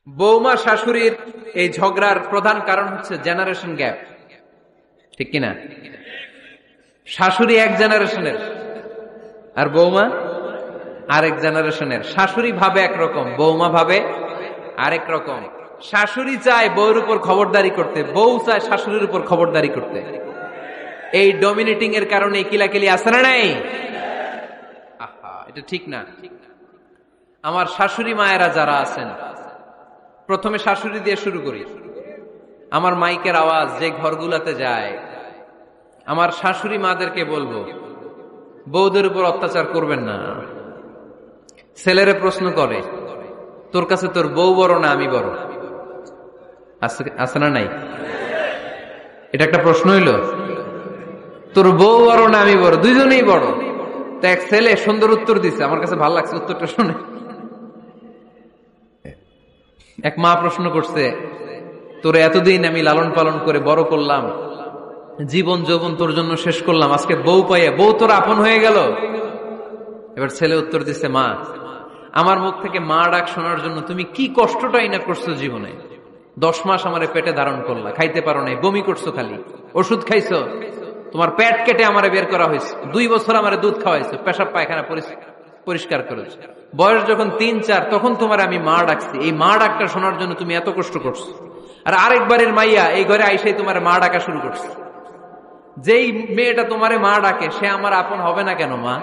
বৌমা শাশুড়ির এই ঝগড়ার প্রধান কারণ হচ্ছে জেনারেশন গ্যাপ, ঠিক কিনা? শাশুড়ি এক জেনারেশনের আর বৌমা আরেক জেনারেশনের। শাশুড়ি ভাবে একরকম, বৌমা ভাবে আরেক রকম। শাশুড়ি চায় বউর উপর খবরদারি করতে, বউ চায় শাশুড়ির উপর খবরদারি করতে। এই ডমিনেটিং এর কারণে কিলাকিলি আছে না নাই? আহা, এটা ঠিক না। আমার শাশুড়ি মায়েরা যারা আছেন, প্রথমে শাশুড়ি দিয়ে শুরু করি। আমার মাইকের আওয়াজ যে ঘরগুলাতে যায়, আমার শাশুড়ি মাদেরকে বলবো, বউদের উপর অত্যাচার করবেন না। ছেলেরে প্রশ্ন করে, তোর কাছে তোর বউ বড় না আমি বড়? আছে না নাই? এটা একটা প্রশ্ন হইল। তোর বউ বড় না আমি বড়? দুইজনেই বড়। তো এক ছেলে সুন্দর উত্তর দিছে, আমার কাছে ভালো লাগছে উত্তরটা শুনে। এক মা প্রশ্ন করছে, তোর এতদিন আমি লালন পালন করে বড় করলাম, জীবন যৌবন তোর জন্য শেষ করলাম, আজকে বউ পাইয়া বউ তোর আপন হয়ে গেল? এবার ছেলে উত্তর দিচ্ছে, মা, আমার মুখ থেকে মা ডাক শোনার জন্য তুমি কি কষ্টটাই না করছো জীবনে। 10 মাস আমারে পেটে ধারণ করলা, খাইতে পারো নাই, বমি করছো, খালি ওষুধ খাইছো, তোমার পেট কেটে আমারে বের করা হয়েছে, 2 বছর আমারে দুধ খাওয়াইছো, পেশাব পায়খানা পরিষ্কার করেছো। বয়স যখন 3-4 তখন তোমার আমি মা ডাকছি, এই মা ডাকটা শোনার জন্য তুমি এত কষ্ট করছো। আর আরেকবারের মাইয়া এই ঘরে আইসাই তোমার মা ডাকা শুরু করছে। যেই মেয়েটা তোমারে মা ডাকে সে আমার আপন হবে না কেন মা?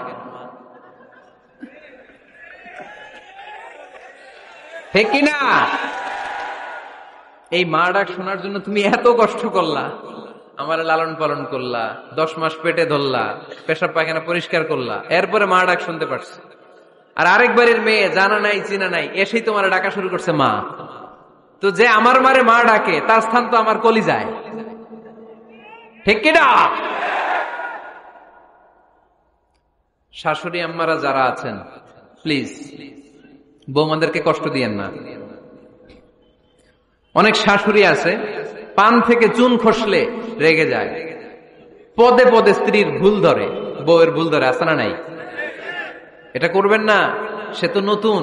ঠিক কিনা? এই মা ডাক শোনার জন্য তুমি এত কষ্ট করলা, আমার লালন পালন করলা, 10 মাস পেটে ধরলা, পেশাব পায়খানা পরিষ্কার করলা, এরপরে মা ডাক শুনতে পারছে। আর আরেকবারের মেয়ে জানা নাই চিনা নাই এসেই তোমার ডাকা শুরু করছে মা। তো যে আমার মারে মা ডাকে তার স্থান তো আমার কলিজায়, ঠিক কিনা? শাশুড়ি আম্মারা যারা আছেন, প্লিজ বৌমাদেরকে কষ্ট দিয়েন না। অনেক শাশুড়ি আছে পান থেকে চুন খসলে রেগে যায়, পদে পদে স্ত্রীর ভুল ধরে, বউয়ের ভুল ধরে, আছে না নাই? এটা করবেন না। সে তো নতুন,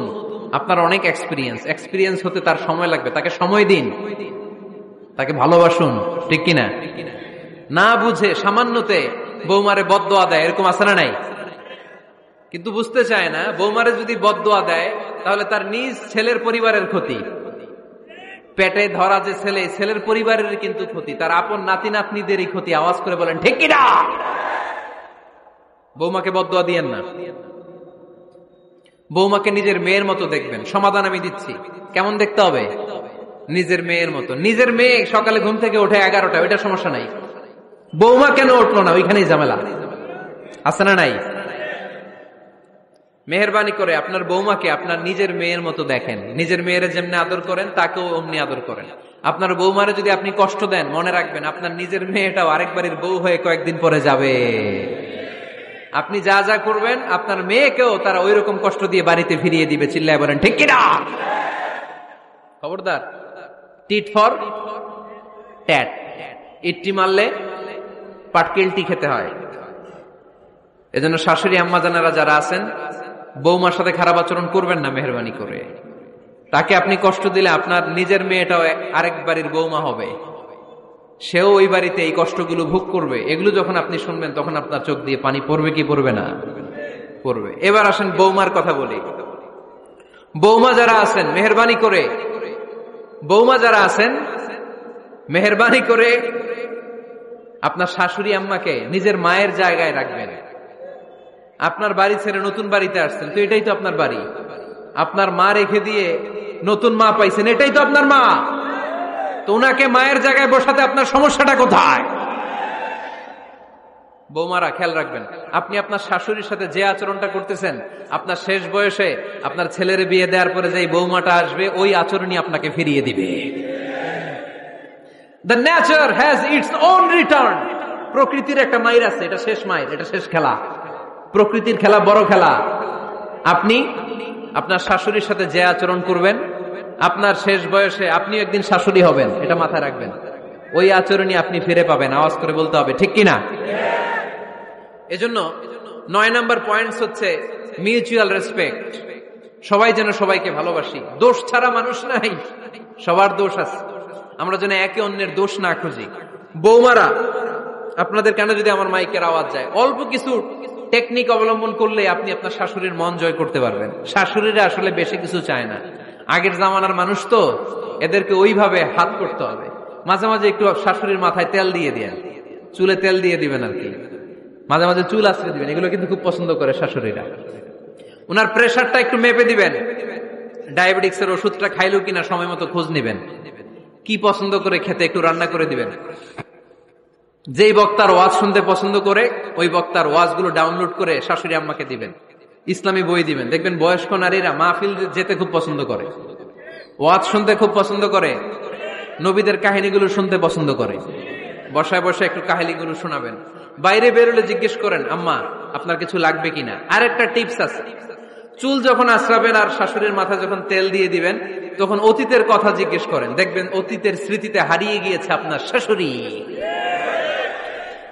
আপনার অনেক এক্সপিরিয়েন্স হতে তার সময় লাগবে, তাকে সময় দিন, তাকে ভালোবাসুন, ঠিক কিনা? না বুঝে সামান্যতে বৌমারে বদদোয়া দেয়, এরকম আছে না নাই? কিন্তু বুঝতে চায় না, বৌমারে যদি বদদোয়া দেয় তাহলে তার নিজ ছেলের পরিবারের ক্ষতি। পেটে ধরা যে ছেলে, ছেলের পরিবারের কিন্তু ক্ষতি, তার আপন নাতি নাতনিদেরই ক্ষতি। আওয়াজ করে বলেন ঠিক কিনা? বৌমাকে বদদোয়া দিয়েন না। বৌমাকে নিজের মেয়ের মতো দেখবেন। সমাধান আমি দিচ্ছি। কেমন দেখতে হবে? নিজের মেয়ের মতো। নিজের মেয়ে সকালে ঘুম থেকে ওঠে 11টা, ওইটা সমস্যা নাই। বৌমা কেন উঠলো না, ওইখানেই ঝামেলা, আছে না নাই? মেহেরবানি করে আপনার বৌমাকে আপনার নিজের মেয়ের মতো দেখেন। নিজের মেয়েরে যেমনি আদর করেন তাকেও অমনি আদর করেন। আপনার বৌমারে যদি আপনি কষ্ট দেন, মনে রাখবেন আপনার নিজের মেয়েটাও আরেকবারের বউ হয়ে কয়েকদিন পরে যাবে। আপনি যা যা করবেন আপনার মেয়েকেও তারা ওই রকম কষ্ট দিয়ে বাড়িতে ফিরিয়ে দিবে। চিল্লায় বলেন ঠিক কিনা? খবরদার, টিট ফর ট্যাট। ইট্টি মারলে পাটকেলটি খেতে হয়। এজন্য শাশুড়ি আম্মা জানারা যারা আছেন, বৌমার সাথে খারাপ আচরণ করবেন না মেহেরবানি করে। তাকে আপনি কষ্ট দিলে আপনার নিজের মেয়েটাও আরেক বাড়ির বৌমা হবে, সেও ওই বাড়িতে এই কষ্টগুলো ভোগ করবে। এগুলো যখন আপনি শুনবেন তখন আপনার চোখ দিয়ে পানি পড়বে কি পড়বে না? পড়বে। এবার আসেন বৌমার কথা বলি। বৌমা যারা আছেন মেহেরবানি করে, বৌমা যারা আছেন মেহেরবানি করে আপনার শাশুড়ি আম্মাকে নিজের মায়ের জায়গায় রাখবেন। আপনার বাড়ি ছেড়ে নতুন বাড়িতে আসছেন, তো এটাই তো আপনার বাড়ি। আপনার মা রেখে দিয়ে নতুন মা পাইছেন, এটাই তো আপনার মা। তো ওনাকে মায়ের জায়গায় বসাতে আপনার সমস্যাটা কোথায়? বৌমারা খেয়াল রাখবেন, আপনি আপনার শাশুড়ির সাথে যে আচরণটা করতেছেন, আপনার শেষ বয়সে আপনার ছেলের বিয়ে দেওয়ার পরে যে বৌমাটা আসবে ওই আচরণই আপনাকে ফিরিয়ে দিবে। The nature has its own return. প্রকৃতির একটা মাইর আছে, এটা শেষ মাইর, এটা শেষ খেলা। প্রকৃতির খেলা বড় খেলা। আপনি আপনার শাশুড়ির সাথে যে আচরণ করবেন, আপনার শেষ বয়সে আপনি একদিন শাশুড়ি হবেন, এটা মাথায় রাখবেন। ওই আচরণই আপনি ফিরে পাবেন। আওয়াজ করে বলতে হবে ঠিক কিনা? এজন্য 9 নম্বর পয়েন্টস হচ্ছে মিউচুয়াল রেসপেক্ট। সবাই যেন সবাইকে ভালোবাসি, দোষ ছাড়া মানুষ নাই, সবার দোষ আছে, আমরা যেন একে অন্যের দোষ না খুঁজি। বৌমারা, আপনাদের কেন যদি আমার মাইকের আওয়াজ যায়, অল্প কিছু টেকনিক অবলম্বন করলে আপনি আপনার শাশুড়ির মন জয় করতে পারবেন। শাশুড়িরা আসলে বেশি কিছু চায় না, আগের জামানার মানুষ তো, এদেরকে ওইভাবে হাত করতে হবে। মাঝে মাঝে একটু শাশুড়ির মাথায় তেল দিয়ে দেন, চুলে তেল দিয়ে দিবেন আর কি, মাঝে মাঝে চুল আশ্রয় দিবেন, এগুলো কিন্তু খুব পছন্দ করে শাশুড়িরা। ওনার প্রেশারটা একটু মেপে দিবেন, ডায়াবেটিক্সের ওষুধটা খাইলো কিনা সময় মতো খোঁজ নিবেন, কি পছন্দ করে খেতে একটু রান্না করে দিবেন। যেই বক্তার ওয়াজ শুনতে পছন্দ করে ওই বক্তার ওয়াজগুলো ডাউনলোড করে শাশুড়ি আম্মাকে দিবেন, ইসলামী বই দিবেন। দেখবেন বয়স্ক নারীরা মাহফিল যেতে খুব পছন্দ করে, ওয়াজ শুনতে খুব পছন্দ করে, নবীদের কাহিনীগুলো শুনতে পছন্দ করে। বসায় বসায় একটু কাহিনীগুলো শোনাবেন। বাইরে বেরোলে জিজ্ঞেস করেন, আম্মা আপনার কিছু লাগবে কিনা। আর একটা টিপস আছে, চুল যখন আশ্রাবেন আর শাশুড়ির মাথায় যখন তেল দিয়ে দিবেন, তখন অতীতের কথা জিজ্ঞেস করেন, দেখবেন অতীতের স্মৃতিতে হারিয়ে গিয়েছে আপনার শাশুড়ি।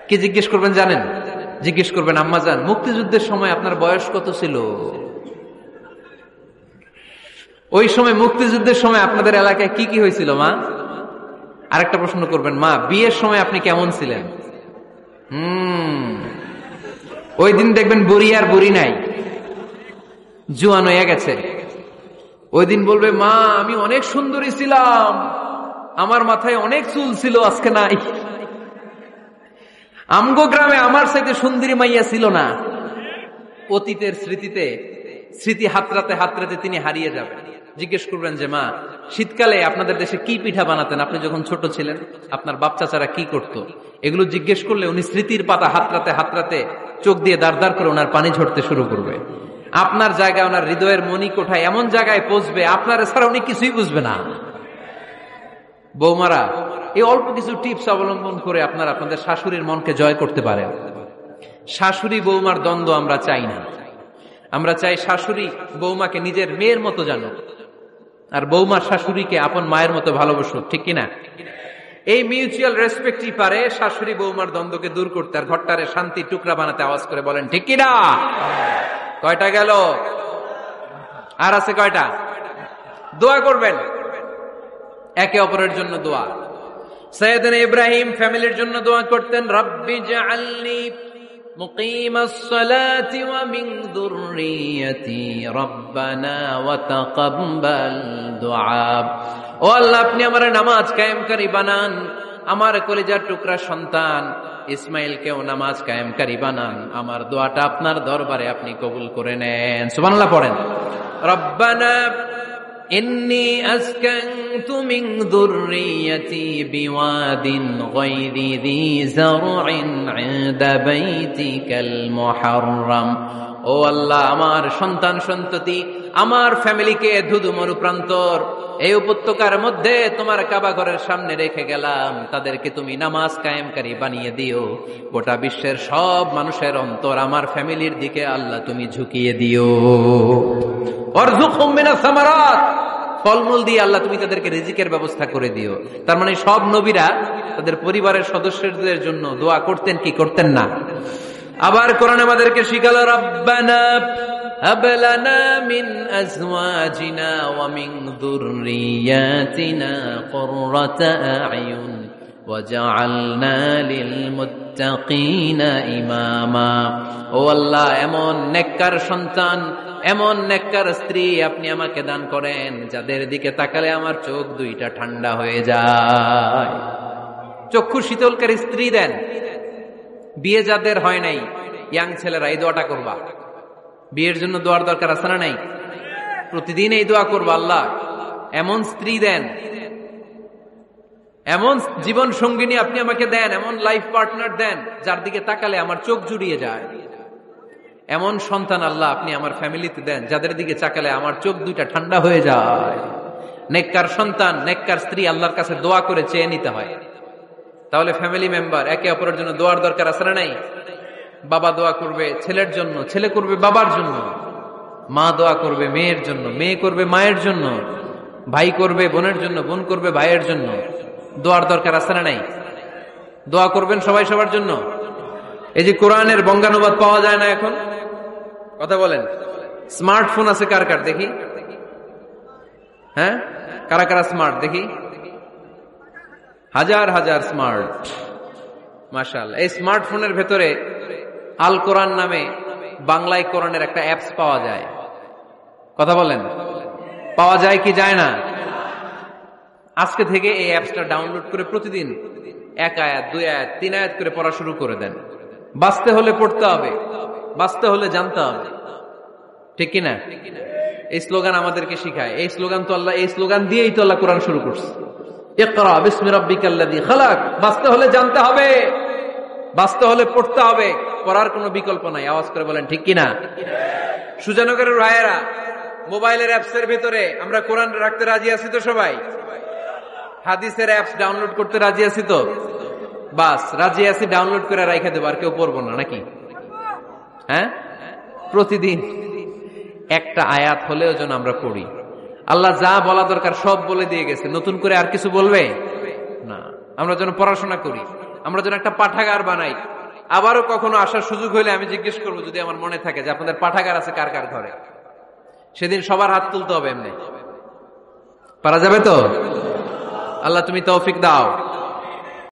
কি জিজ্ঞেস করবেন জানেন? জিজ্ঞেস করবেন, আম্মা জান, মুক্তিযুদ্ধের সময় আপনার বয়স কত ছিল? ওই সময় মুক্তিযুদ্ধের সময় আপনাদের এলাকায় কি কি হয়েছিল মা? আরেকটা প্রশ্ন করবেন, মা বিয়ের সময় আপনি কেমন ছিলেন? ওই দিন দেখবেন বুড়ি আর বুড়ি নাই, জুয়ান হয়ে গেছে। ওই দিন বলবে, মা আমি অনেক সুন্দরী ছিলাম, আমার মাথায় অনেক চুল ছিল, আজকে নাই। আমগো গ্রামে আমার সাথে সুন্দরী মাইয়া ছিল না। অতীতের স্মৃতিতে, স্মৃতি হাতরাতে হাতরাতে তিনি হারিয়ে যাবেন। জিজ্ঞেস করবেন যে, মা শীতকালে আপনাদের দেশে কি পিঠা বানাতেন আপনি যখন ছোট ছিলেন, আপনার বাপ চাচারা কি করতো? এগুলো জিজ্ঞেস করলে উনি স্মৃতির পাতা হাতরাতে হাতরাতে চোখ দিয়ে দাঁড় দাঁড় করে ওনার পানি ঝরতে শুরু করবে। আপনার জায়গায়, ওনার হৃদয়ের মনি কোঠায় এমন জায়গায় পৌঁছবে, আপনার ছাড়া উনি কিছুই বুঝবে না। বৌমারা, এই অল্প কিছু টিপস অবলম্বন করে আপনারা আপনাদের শাশুড়ির মনকে জয় করতে পারেন। শাশুড়ি বৌমার দ্বন্দ্ব আমরা চাই না, আমরা চাই শাশুড়ি বৌমাকে নিজের মেয়ের মতো জানো, আর বৌমার শাশুড়িকে আপন মায়ের মতো ভালোবাসুক, ঠিক কিনা? এই মিউচুয়াল রেসপেক্টই পারে শাশুড়ি বৌমার দ্বন্দ্বকে দূর করতে, আর ঘরটারে শান্তি টুকরা বানাতে। আওয়াজ করে বলেন ঠিক কিনা? কয়টা গেল? আর আছে কয়টা? দোয়া করবেন একে অপরের জন্য। দোয়া, সাইয়েদনা ইব্রাহিম ফ্যামিলির জন্য দোয়া করতেন, রব্বি জাআলনি মুকিমাস সালাতি ওয়া মিন যুররিয়াতি রব্বানা ওয়া তাকাব্বাল দুআ। ও আল্লাহ, আপনি আমার নামাজ কায়েমকারী বানান, আমার কলিজার টুকরা সন্তান ইসমাইলকেও নামাজ কায়েমকারী বানান, আমার দোয়াটা আপনার দরবারে আপনি কবুল করে নেন। সুবহানাল্লাহ পড়েন। রব্বানা ইন্নী আসকানতু মিন যুররিয়াতি বিওয়াদিন গায়রি যী যারইন ইনদা বাইতিকাল মুহাররাম। ও আল্লাহ, আমার সন্তান সন্ততি, আমার ফ্যামিলিকে ধুধু মরুপ্রান্তর এই উপত্যকার মধ্যে তোমার কাবা ঘরের সামনে রেখে গেলাম, তাদেরকে তুমি নামাজ কায়েমকারী বানিয়ে দিও। গোটা বিশ্বের সব মানুষের অন্তর আমার ফ্যামিলির দিকে আল্লাহ তুমি ঝুঁকিয়ে দিও। ওয়ারযুকহুম মিনাস সামারাত, ফলমূল দিয়ে আল্লাহ তুমি তাদেরকে রিজিকের ব্যবস্থা করে দিও। তার মানে সব নবীরা তাদের পরিবারের সদস্যদের জন্য দোয়া করতেন কি করতেন না? আবার কোরআন আমাদেরকে শিখালো, রব্বানা হাব লানা মিন আজওয়াজিনা ওয়া মিন যুররিয়াতিনা কুররাতা আ'য়ুন ওয়াজআলনা লিল মুত্তাকিনা ইমামা। ও আল্লাহ, এমন নেককার সন্তান, এমন নেককার স্ত্রী আপনি আমাকে দান করেন যাদের দিকে তাকালে আমার চোখ দুইটা ঠান্ডা হয়ে যায়। চক্ষু শীতলকারী স্ত্রী দেন। বিয়ে যাদের হয় নাই, ইয়াং ছেলেরা এই দোয়াটা করবা। বিয়ের জন্য দোয়ার দরকার আছে না নাই? প্রতিদিন এই দোয়া করবা, আল্লাহ এমন স্ত্রী দেন, এমন জীবন সঙ্গিনী আপনি আমাকে দেন, এমন লাইফ পার্টনার দেন যার দিকে তাকালে আমার চোখ জুড়িয়ে যায়। এমন সন্তান আল্লাহ আপনি আমার ফ্যামিলিতে দেন যাদের দিকে তাকালে আমার চোখ দুইটা ঠান্ডা হয়ে যায়। নেককার সন্তান, নেককার স্ত্রী আল্লাহর কাছে দোয়া করে চেয়ে নিতে হয়। তাহলে ফ্যামিলি মেম্বার একে অপরের জন্য দোয়ার দরকার আছে না নাই? বাবা দোয়া করবে ছেলের জন্য, ছেলে করবে বাবার জন্য, মা দোয়া করবে মেয়ের জন্য, মেয়ে করবে মায়ের জন্য, ভাই করবে বোনের জন্য, বোন করবে ভাইয়ের জন্য। দোয়ার দরকার আছে না নাই? দোয়া করবেন সবাই সবার জন্য। এই যে কোরআনের বঙ্গানুবাদ পাওয়া যায় না এখন, কথা বলেন, স্মার্টফোন আছে কার কার দেখি? হ্যাঁ, কারা কারা স্মার্ট দেখি? হাজার হাজার স্মার্ট, মাশাআল্লাহ। এই স্মার্টফোনের ভেতরে আল কোরআন নামে বাংলায় কোরআনের একটা অ্যাপস পাওয়া যায়। কথা বলেন, পাওয়া যায় কি যায় না? আজকে থেকে এই অ্যাপসটা ডাউনলোড করে প্রতিদিন 1 আয়াত 2 আয়াত 3 আয়াত করে পড়া শুরু করে দেন। বাঁচতে হলে পড়তে হবে, বাঁচতে হলে জানতে হবে, ঠিক কিনা? এই স্লোগান আমাদেরকে শিখায়। এই স্লোগান তো আল্লাহ, এই স্লোগান দিয়েই তো আল্লাহ কোরআন শুরু করছে, ইকরা বিসমি রাব্বিকাল্লাযী খালাক। বাঁচতে হলে জানতে হবে, বাঁচতে হলে পড়তে হবে, পড়ার কোনো বিকল্প নাই। আওয়াজ করে বলেন ঠিক কিনা? সুজানগরের ভাইয়েরা, মোবাইলের অ্যাপসের ভিতরে আমরা কোরআন রাখতে রাজি আছি তো সবাই? হাদিসের অ্যাপস ডাউনলোড করতে রাজি আছি তো? বাস রাজি আছি, ডাউনলোড করে রাইখা দেবো, আর কেউ পড়বো না নাকি? হ্যাঁ, প্রতিদিন একটা আয়াত হলেও যেন আমরা পড়ি। আল্লাহ যা বলা দরকার সব বলে দিয়ে গেছে, নতুন করে আর কিছু বলবে না। আমরা যেন পড়াশোনা করি, আমরা যেন একটা পাঠাগার বানাই। আবারও কখনো আসার সুযোগ হইলে আমি জিজ্ঞেস করবো, যদি আমার মনে থাকে, যে আপনাদের পাঠাগার আছে কার কার ঘরে। সেদিন সবার হাত তুলতে হবে। এমনি পারা যাবে তো? আল্লাহ তুমি তৌফিক দাও।